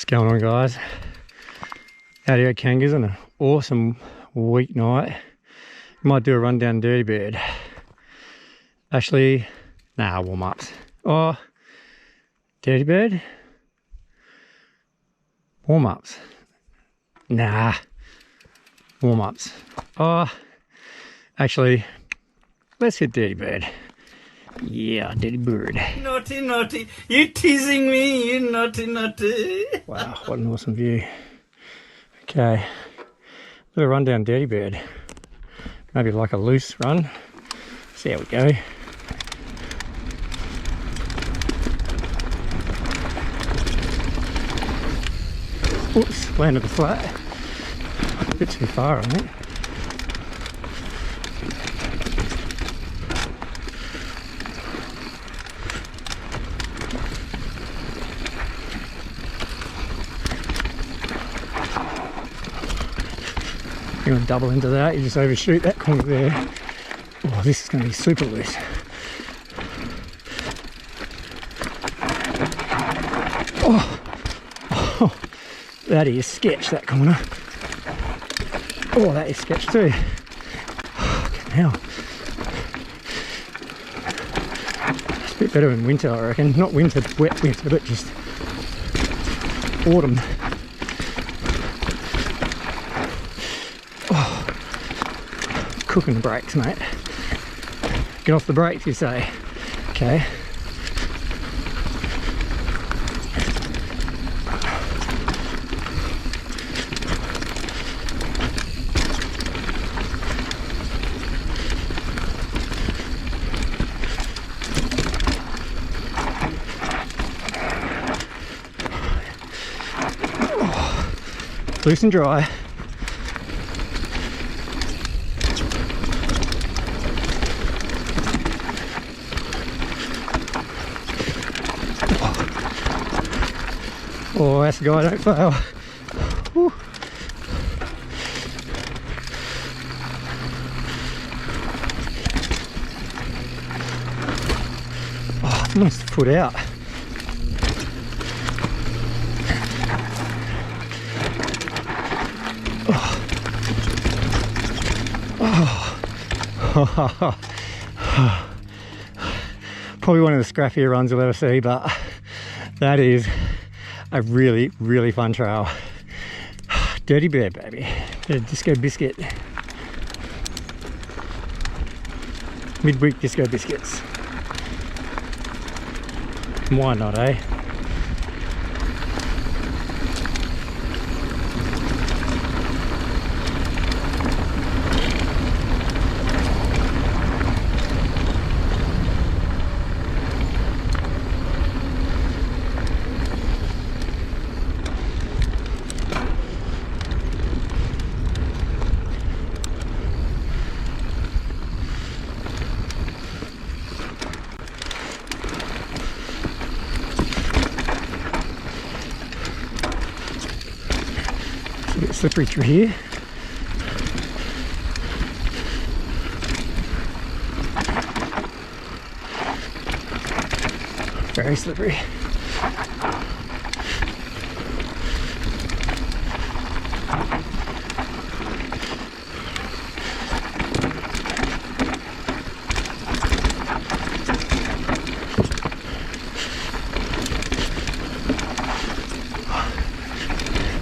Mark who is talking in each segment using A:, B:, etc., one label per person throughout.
A: Going on, guys? Audio Kangas on an awesome weeknight. Might do a run down Dirty Bird. Actually, nah, warm-ups. Oh, Dirty Bird? Warm-ups. Nah, warm-ups. Oh, actually, let's hit Dirty Bird. Yeah, Dirty Bird.
B: Naughty, naughty. You teasing me, you naughty, naughty.
A: Wow, what an awesome view. Okay, little run down Dirty Bird. Maybe like a loose run. See how we go. Oops, landed the flat. A bit too far, I think. You're going to double into that, you just overshoot that corner there. Oh, this is going to be super loose. Oh, that is sketch, that corner. Oh, that is sketch too. Fucking hell. It's a bit better in winter, I reckon. Not winter, wet winter, but just autumn. Cooking the brakes, mate. Get off the brakes, you say. Okay. Oh, loose and dry. Oh, that's the guy, don't fail. Whew. Oh, nice foot out. Oh. Oh. Probably one of the scrappier runs you'll ever see, but that is a really, really fun trail. Dirty Bird, baby. Disco biscuit. Midweek disco biscuits. Why not, eh? A bit slippery through here. Very slippery.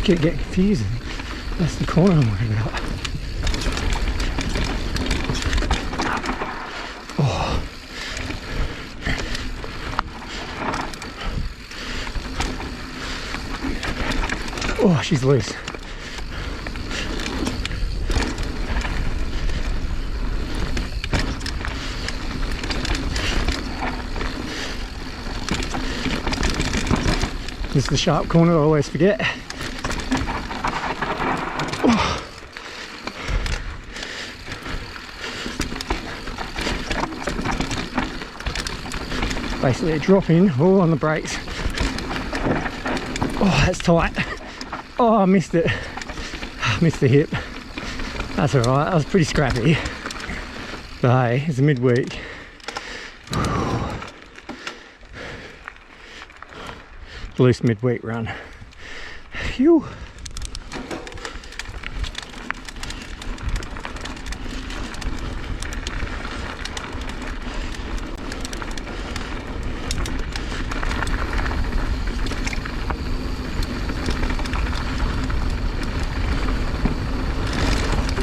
A: Get confusing. That's the corner I'm worried about. Oh. Oh, she's loose. This is the sharp corner I always forget. Basically a drop in, all on the brakes. Oh, that's tight. Oh, I missed it. Missed the hip. That's alright, I was pretty scrappy. But hey, it's a midweek. Loose midweek run. Phew.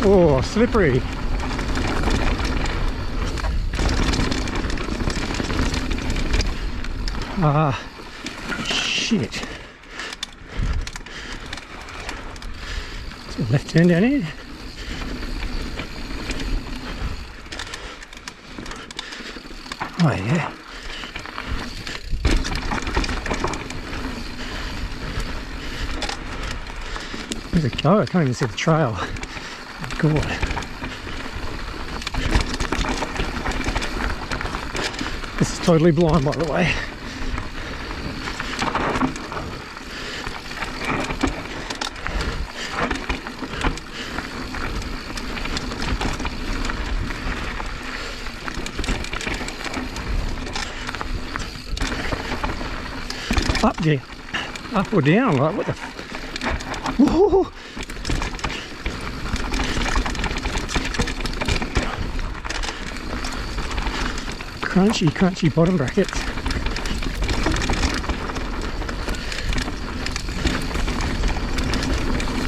A: Oh, slippery. Ah, shit. Is it left turn down here? Oh yeah. Where's it go? I can't even see the trail. Oh, God. This is totally blind, by the way. Up there, up or down, like what the whoa. Crunchy, crunchy bottom brackets.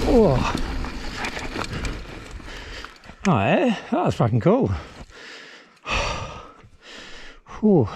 A: Oh, oh yeah, that was fucking cool. Whew.